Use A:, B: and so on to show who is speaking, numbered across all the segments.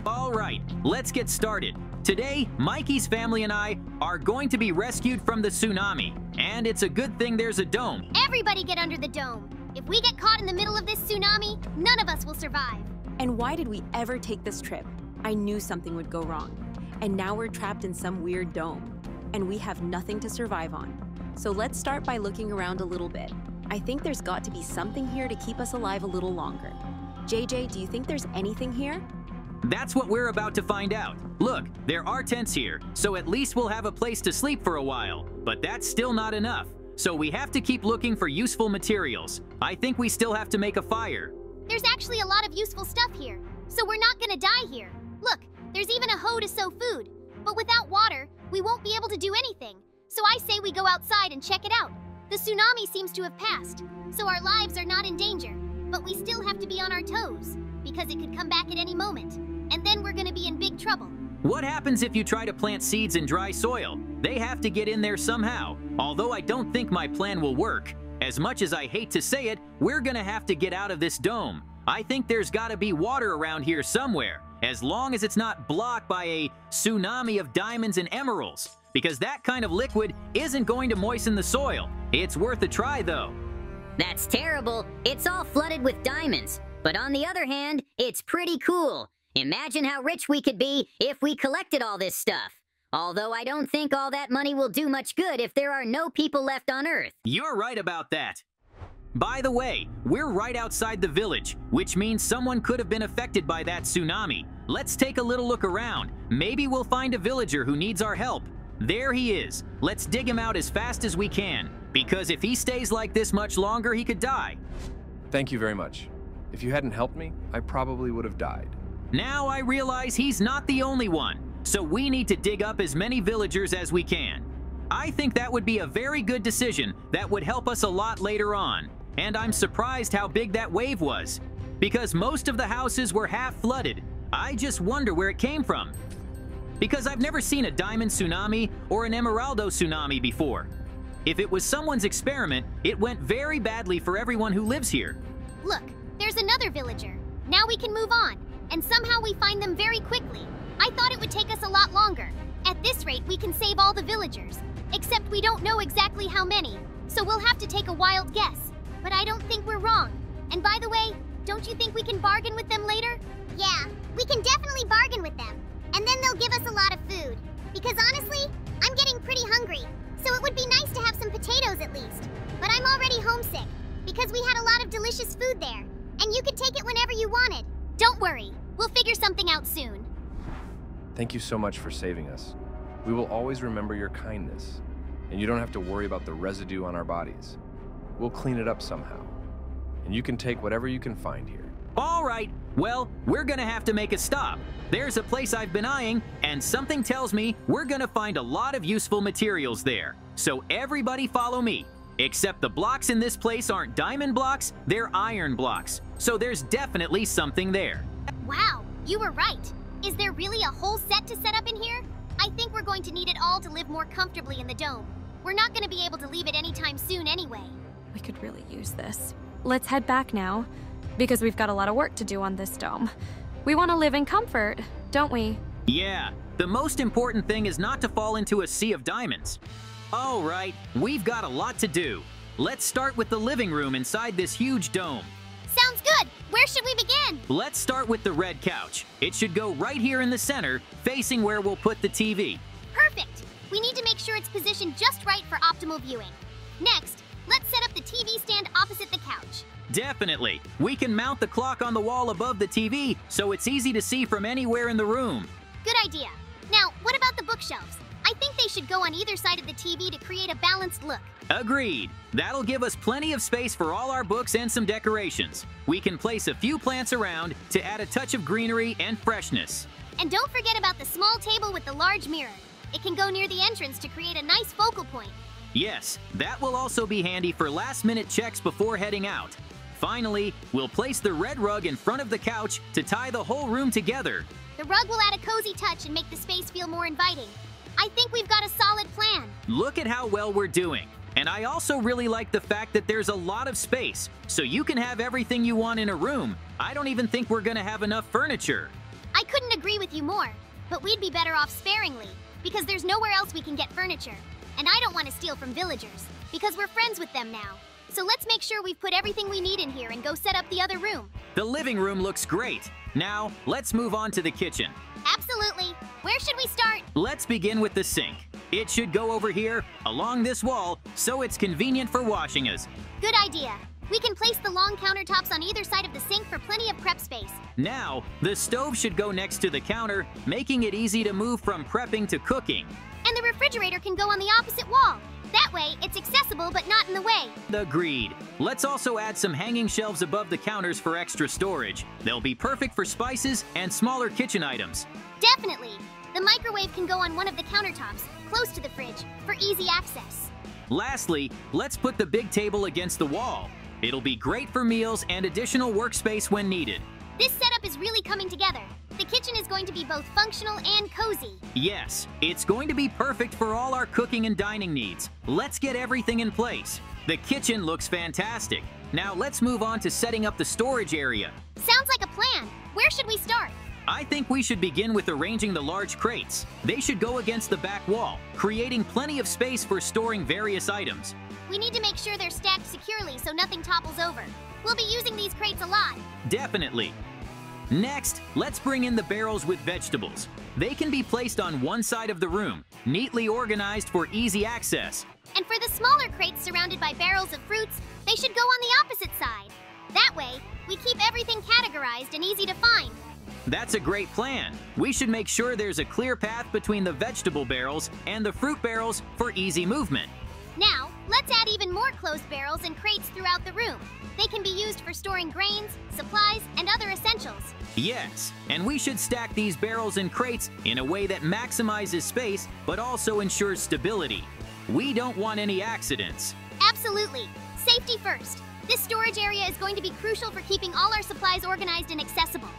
A: All right, let's get started. Today, Mikey's family and I are going to be rescued from the tsunami, and it's a good thing there's a dome.
B: Everybody get under the dome. If we get caught in the middle of this tsunami, none of us will survive.
C: And why did we ever take this trip? I knew something would go wrong. And now we're trapped in some weird dome, and we have nothing to survive on. So let's start by looking around a little bit. I think there's got to be something here to keep us alive a little longer. JJ, do you think there's anything here?
A: That's what we're about to find out. Look, there are tents here, so at least we'll have a place to sleep for a while. But that's still not enough, so we have to keep looking for useful materials. I think we still have to make a fire.
B: There's actually a lot of useful stuff here, so we're not gonna die here. Look, there's even a hoe to sow food. But without water, we won't be able to do anything. So I say we go outside and check it out. The tsunami seems to have passed, so our lives are not in danger. But we still have to be on our toes, because it could come back at any moment. And then we're gonna be in big trouble.
A: What happens if you try to plant seeds in dry soil? They have to get in there somehow. Although I don't think my plan will work. As much as I hate to say it, we're gonna have to get out of this dome. I think there's gotta be water around here somewhere, as long as it's not blocked by a tsunami of diamonds and emeralds. Because that kind of liquid isn't going to moisten the soil. It's worth a try though.
D: That's terrible. It's all flooded with diamonds. But on the other hand, it's pretty cool. Imagine how rich we could be if we collected all this stuff. Although I don't think all that money will do much good if there are no people left on Earth.
A: You're right about that. By the way, we're right outside the village, which means someone could have been affected by that tsunami. Let's take a little look around. Maybe we'll find a villager who needs our help. There he is. Let's dig him out as fast as we can, because if he stays like this much longer, he could die.
E: Thank you very much. If you hadn't helped me, I probably would have died.
A: Now I realize he's not the only one, so we need to dig up as many villagers as we can. I think that would be a very good decision that would help us a lot later on. And I'm surprised how big that wave was, because most of the houses were half flooded. I just wonder where it came from. Because I've never seen a diamond tsunami or an emeraldo tsunami before. If it was someone's experiment, it went very badly for everyone who lives here.
B: Look, there's another villager. Now we can move on, and somehow we find them very quickly. I thought it would take us a lot longer. At this rate, we can save all the villagers. Except we don't know exactly how many, so we'll have to take a wild guess. But I don't think we're wrong. And by the way, don't you think we can bargain with them later?
F: Yeah, we can definitely bargain with them. And then they'll give us a lot of food. Because honestly, I'm getting pretty hungry. So it would be nice to have some potatoes at least. But I'm already homesick, because we had a lot of delicious food there. And you could take it whenever you wanted.
B: Don't worry, we'll figure something out soon.
E: Thank you so much for saving us. We will always remember your kindness. And you don't have to worry about the residue on our bodies. We'll clean it up somehow. And you can take whatever you can find here.
A: All right, well, we're gonna have to make a stop. There's a place I've been eyeing, and something tells me we're gonna find a lot of useful materials there. So everybody follow me. Except the blocks in this place aren't diamond blocks, they're iron blocks. So there's definitely something there.
B: Wow, you were right. Is there really a whole set to set up in here? I think we're going to need it all to live more comfortably in the dome. We're not going to be able to leave it anytime soon anyway.
G: We could really use this. Let's head back now, because we've got a lot of work to do on this dome. We want to live in comfort, don't we?
A: Yeah, the most important thing is not to fall into a sea of diamonds. All right, we've got a lot to do. Let's start with the living room inside this huge dome.
B: Sounds good! Where should we begin?
A: Let's start with the red couch. It should go right here in the center, facing where we'll put the TV.
B: Perfect! We need to make sure it's positioned just right for optimal viewing. Next, let's set up the TV stand opposite the couch.
A: Definitely. We can mount the clock on the wall above the TV, so it's easy to see from anywhere in the room.
B: Good idea. Now, what about the bookshelves? I think they should go on either side of the TV to create a balanced look.
A: Agreed. That'll give us plenty of space for all our books and some decorations. We can place a few plants around to add a touch of greenery and freshness.
B: And don't forget about the small table with the large mirror. It can go near the entrance to create a nice focal point.
A: Yes, that will also be handy for last-minute checks before heading out. Finally, we'll place the red rug in front of the couch to tie the whole room together.
B: The rug will add a cozy touch and make the space feel more inviting. I think we've got a solid plan.
A: Look at how well we're doing. And I also really like the fact that there's a lot of space, so you can have everything you want in a room. I don't even think we're gonna have enough furniture.
B: I couldn't agree with you more, but we'd be better off sparingly, because there's nowhere else we can get furniture. And I don't want to steal from villagers, because we're friends with them now. So let's make sure we've put everything we need in here and go set up the other room.
A: The living room looks great. Now, let's move on to the kitchen.
B: Absolutely. Where should we start?
A: Let's begin with the sink. It should go over here, along this wall, so it's convenient for washing us.
B: Good idea. We can place the long countertops on either side of the sink for plenty of prep space.
A: Now, the stove should go next to the counter, making it easy to move from prepping to cooking.
B: And the refrigerator can go on the opposite wall. That way, it's accessible but not in the way.
A: Agreed. Let's also add some hanging shelves above the counters for extra storage. They'll be perfect for spices and smaller kitchen items.
B: Definitely. The microwave can go on one of the countertops, close to the fridge, for easy access.
A: Lastly, let's put the big table against the wall. It'll be great for meals and additional workspace when needed.
B: This setup is really coming together. The kitchen is going to be both functional and cozy.
A: Yes, it's going to be perfect for all our cooking and dining needs. Let's get everything in place. The kitchen looks fantastic. Now let's move on to setting up the storage area.
B: Sounds like a plan. Where should we start?
A: I think we should begin with arranging the large crates. They should go against the back wall, creating plenty of space for storing various items.
B: We need to make sure they're stacked securely so nothing topples over. We'll be using these crates a lot.
A: Definitely. Next, let's bring in the barrels with vegetables. They can be placed on one side of the room, neatly organized for easy access.
B: And for the smaller crates surrounded by barrels of fruits, they should go on the opposite side. That way, we keep everything categorized and easy to find.
A: That's a great plan. We should make sure there's a clear path between the vegetable barrels and the fruit barrels for easy movement.
B: Now, let's add even more closed barrels and crates throughout the room. They can be used for storing grains, supplies, and other essentials.
A: Yes, and we should stack these barrels and crates in a way that maximizes space but also ensures stability. We don't want any accidents.
B: Absolutely. Safety first. This storage area is going to be crucial for keeping all our supplies organized and accessible.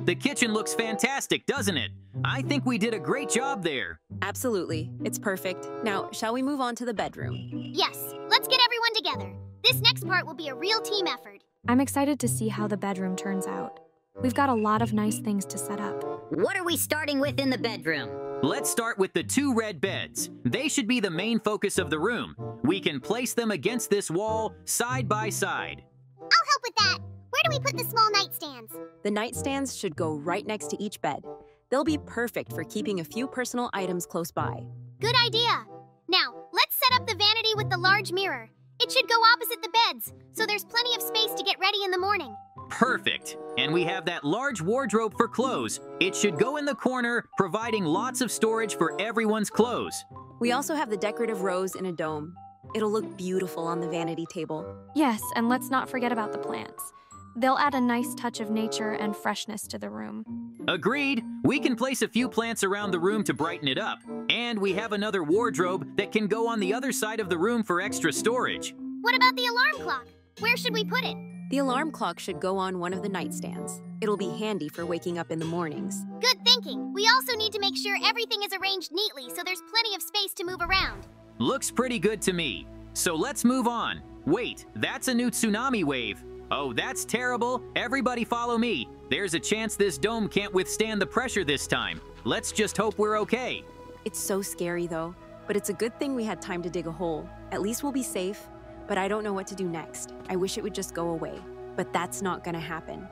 A: The kitchen looks fantastic, doesn't it? I think we did a great job there.
C: Absolutely. It's perfect. Now, shall we move on to the bedroom?
B: Yes, let's get everyone together. This next part will be a real team effort.
G: I'm excited to see how the bedroom turns out. We've got a lot of nice things to set up.
D: What are we starting with in the bedroom?
A: Let's start with the 2 red beds. They should be the main focus of the room. We can place them against this wall, side by side.
F: I'll help with that. Where do we put the small nightstands?
C: The nightstands should go right next to each bed. They'll be perfect for keeping a few personal items close by.
B: Good idea. Now, let's set up the vanity with the large mirror. It should go opposite the beds, so there's plenty of space to get ready in the morning.
A: Perfect. And we have that large wardrobe for clothes. It should go in the corner, providing lots of storage for everyone's clothes.
C: We also have the decorative rose in a dome. It'll look beautiful on the vanity table.
G: Yes, and let's not forget about the plants. They'll add a nice touch of nature and freshness to the room.
A: Agreed. We can place a few plants around the room to brighten it up. And we have another wardrobe that can go on the other side of the room for extra storage.
B: What about the alarm clock? Where should we put it?
C: The alarm clock should go on one of the nightstands. It'll be handy for waking up in the mornings.
B: Good thinking. We also need to make sure everything is arranged neatly so there's plenty of space to move around.
A: Looks pretty good to me. So let's move on. Wait, that's a new tsunami wave. Oh, that's terrible. Everybody follow me. There's a chance this dome can't withstand the pressure this time. Let's just hope we're okay.
C: It's so scary though, but it's a good thing we had time to dig a hole. At least we'll be safe, but I don't know what to do next. I wish it would just go away, but that's not gonna happen.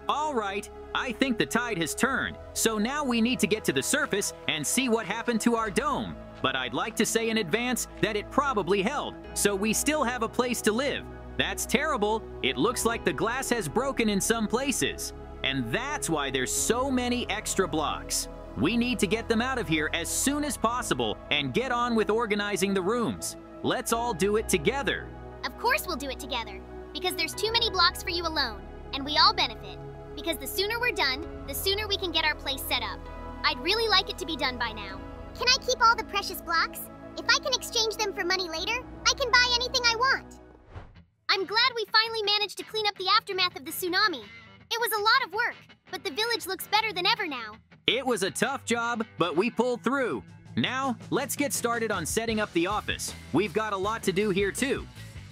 A: All right, I think the tide has turned. So now we need to get to the surface and see what happened to our dome. But I'd like to say in advance that it probably held, so we still have a place to live. That's terrible. It looks like the glass has broken in some places. And that's why there's so many extra blocks. We need to get them out of here as soon as possible and get on with organizing the rooms. Let's all do it together.
B: Of course we'll do it together, because there's too many blocks for you alone, and we all benefit. Because the sooner we're done, the sooner we can get our place set up. I'd really like it to be done by now.
F: Can I keep all the precious blocks? If I can exchange them for money later, I can buy anything I want.
B: I'm glad we finally managed to clean up the aftermath of the tsunami. It was a lot of work, but the village looks better than ever now.
A: It was a tough job, but we pulled through. Now, let's get started on setting up the office. We've got a lot to do here too.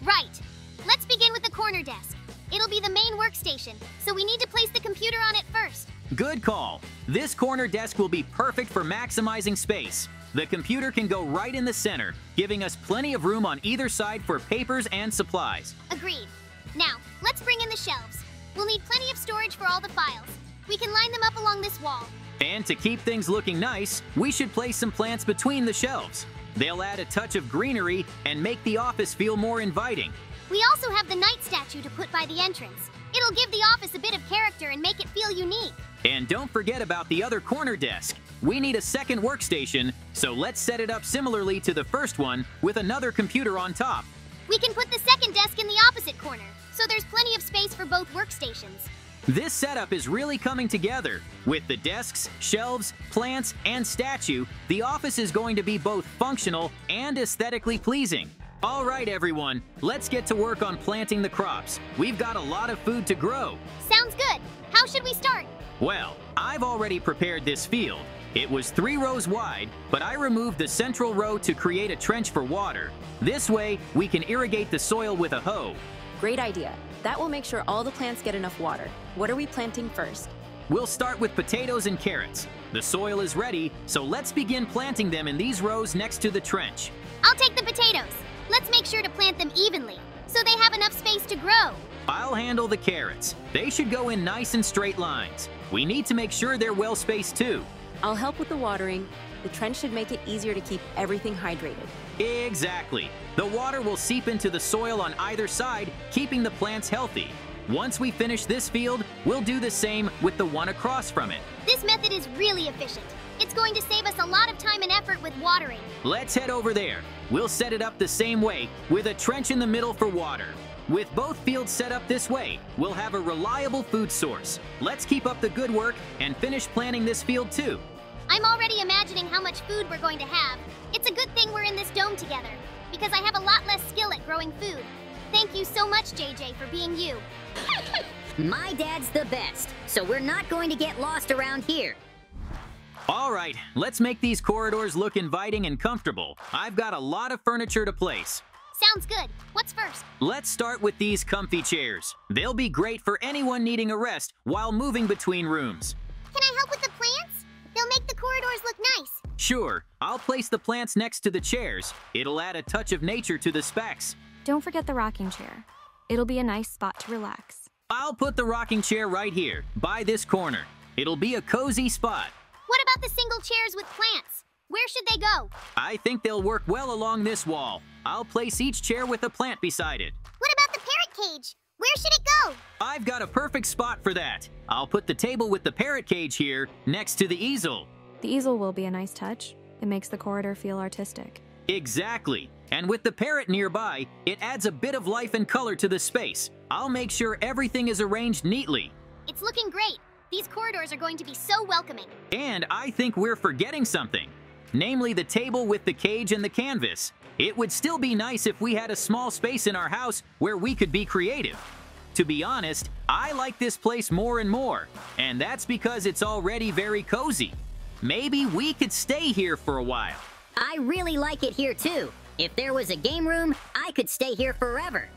B: Right. Let's begin with the corner desk. It'll be the main workstation, so we need to place the computer on it first.
A: Good call. This corner desk will be perfect for maximizing space. The computer can go right in the center, giving us plenty of room on either side for papers and supplies.
B: Agreed. Now, let's bring in the shelves. We'll need plenty of storage for all the files. We can line them up along this wall.
A: And to keep things looking nice, we should place some plants between the shelves. They'll add a touch of greenery and make the office feel more inviting.
B: We also have the knight statue to put by the entrance. It'll give the office a bit of character and make it feel unique.
A: And don't forget about the other corner desk. We need a second workstation, so let's set it up similarly to the first one with another computer on top.
B: We can put the second desk in the opposite corner, so there's plenty of space for both workstations.
A: This setup is really coming together. With the desks, shelves, plants, and statue, the office is going to be both functional and aesthetically pleasing. All right, everyone, let's get to work on planting the crops. We've got a lot of food to grow.
B: Sounds good. How should we start?
A: Well, I've already prepared this field. It was 3 rows wide, but I removed the central row to create a trench for water. This way, we can irrigate the soil with a hoe.
C: Great idea. That will make sure all the plants get enough water. What are we planting first?
A: We'll start with potatoes and carrots. The soil is ready, so let's begin planting them in these rows next to the trench.
B: I'll take the potatoes. Let's make sure to plant them evenly, so they have enough space to grow.
A: I'll handle the carrots. They should go in nice and straight lines. We need to make sure they're well spaced too.
C: I'll help with the watering. The trench should make it easier to keep everything hydrated.
A: Exactly. The water will seep into the soil on either side, keeping the plants healthy. Once we finish this field, we'll do the same with the one across from it.
B: This method is really efficient. It's going to save us a lot of time and effort with watering.
A: Let's head over there. We'll set it up the same way, with a trench in the middle for water. With both fields set up this way, we'll have a reliable food source. Let's keep up the good work and finish planting this field too.
B: I'm already imagining how much food we're going to have. It's a good thing we're in this dome together, because I have a lot less skill at growing food. Thank you so much, JJ, for being you.
D: My dad's the best, so we're not going to get lost around here.
A: All right, let's make these corridors look inviting and comfortable. I've got a lot of furniture to place.
B: Sounds good. What's first?
A: Let's start with these comfy chairs. They'll be great for anyone needing a rest while moving between rooms.
B: Can I help with the plants? They'll make the corridors look nice.
A: Sure, I'll place the plants next to the chairs. It'll add a touch of nature to the specs.
G: Don't forget the rocking chair. It'll be a nice spot to relax.
A: I'll put the rocking chair right here, by this corner. It'll be a cozy spot.
B: What about the single chairs with plants? Where should they go?
A: I think they'll work well along this wall. I'll place each chair with a plant beside it.
B: What about the parrot cage? Where should it go?
A: I've got a perfect spot for that. I'll put the table with the parrot cage here, next to the easel.
G: The easel will be a nice touch. It makes the corridor feel artistic.
A: Exactly. And with the parrot nearby, it adds a bit of life and color to the space. I'll make sure everything is arranged neatly.
B: It's looking great. These corridors are going to be so welcoming.
A: And I think we're forgetting something. Namely the table with the cage and the canvas. It would still be nice if we had a small space in our house where we could be creative. To be honest, I like this place more and more, and that's because it's already very cozy. Maybe we could stay here for a while.
D: I really like it here too. If there was a game room, I could stay here forever.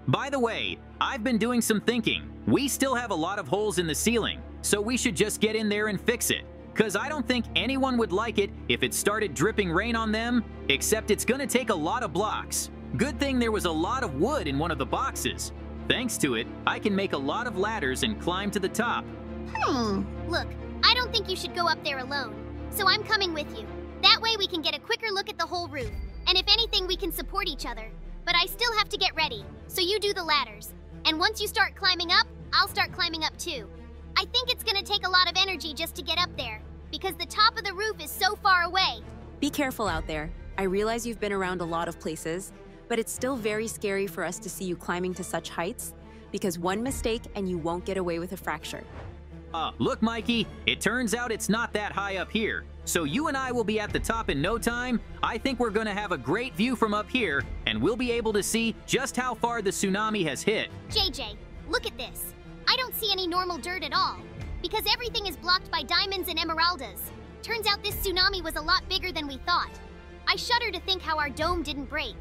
A: By the way, I've been doing some thinking. We still have a lot of holes in the ceiling, so we should just get in there and fix it. Cause I don't think anyone would like it if it started dripping rain on them, except it's gonna take a lot of blocks. Good thing there was a lot of wood in one of the boxes. Thanks to it, I can make a lot of ladders and climb to the top.
B: Look, I don't think you should go up there alone, so I'm coming with you. That way we can get a quicker look at the whole roof, and if anything we can support each other. But I still have to get ready, so you do the ladders. And once you start climbing up, I'll start climbing up too. I think it's gonna take a lot of energy just to get up there, because the top of the roof is so far away.
C: Be careful out there. I realize you've been around a lot of places, but it's still very scary for us to see you climbing to such heights, because one mistake and you won't get away with a fracture.
A: Look, Mikey, it turns out it's not that high up here. So you and I will be at the top in no time. I think we're gonna have a great view from up here, and we'll be able to see just how far the tsunami has hit.
B: JJ, look at this. I don't see any normal dirt at all, because everything is blocked by diamonds and emeraldas. Turns out this tsunami was a lot bigger than we thought. I shudder to think how our dome didn't break.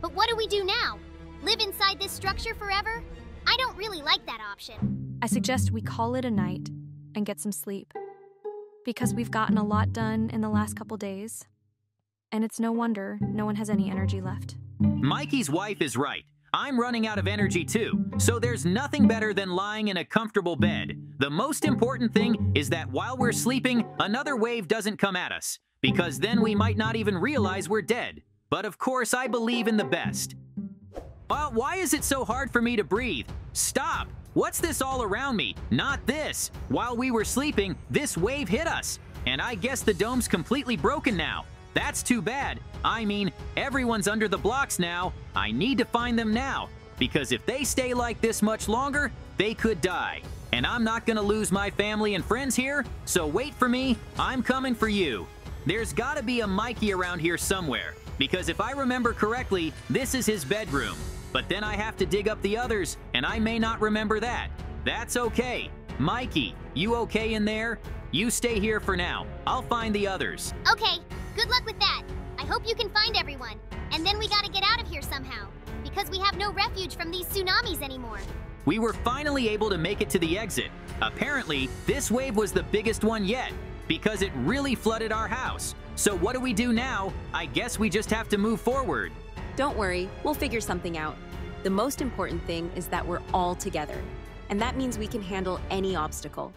B: But what do we do now? Live inside this structure forever? I don't really like that option.
G: I suggest we call it a night and get some sleep. Because we've gotten a lot done in the last couple days. And it's no wonder no one has any energy left.
A: Mikey's wife is right. I'm running out of energy too, so there's nothing better than lying in a comfortable bed. The most important thing is that while we're sleeping, another wave doesn't come at us, because then we might not even realize we're dead. But of course, I believe in the best. Why is it so hard for me to breathe? Stop! What's this all around me? Not this! While we were sleeping, this wave hit us, and I guess the dome's completely broken now. That's too bad. I mean, everyone's under the blocks now. I need to find them now, because if they stay like this much longer, they could die. And I'm not gonna lose my family and friends here, so wait for me, I'm coming for you. There's gotta be a Mikey around here somewhere, because if I remember correctly, this is his bedroom. But then I have to dig up the others, and I may not remember that. That's okay. Mikey, you okay in there? You stay here for now. I'll find the others.
B: Okay, good luck with that. I hope you can find everyone. And then we gotta get out of here somehow, because we have no refuge from these tsunamis anymore.
A: We were finally able to make it to the exit. Apparently, this wave was the biggest one yet, because it really flooded our house. So what do we do now? I guess we just have to move forward.
C: Don't worry, we'll figure something out. The most important thing is that we're all together. And that means we can handle any obstacle.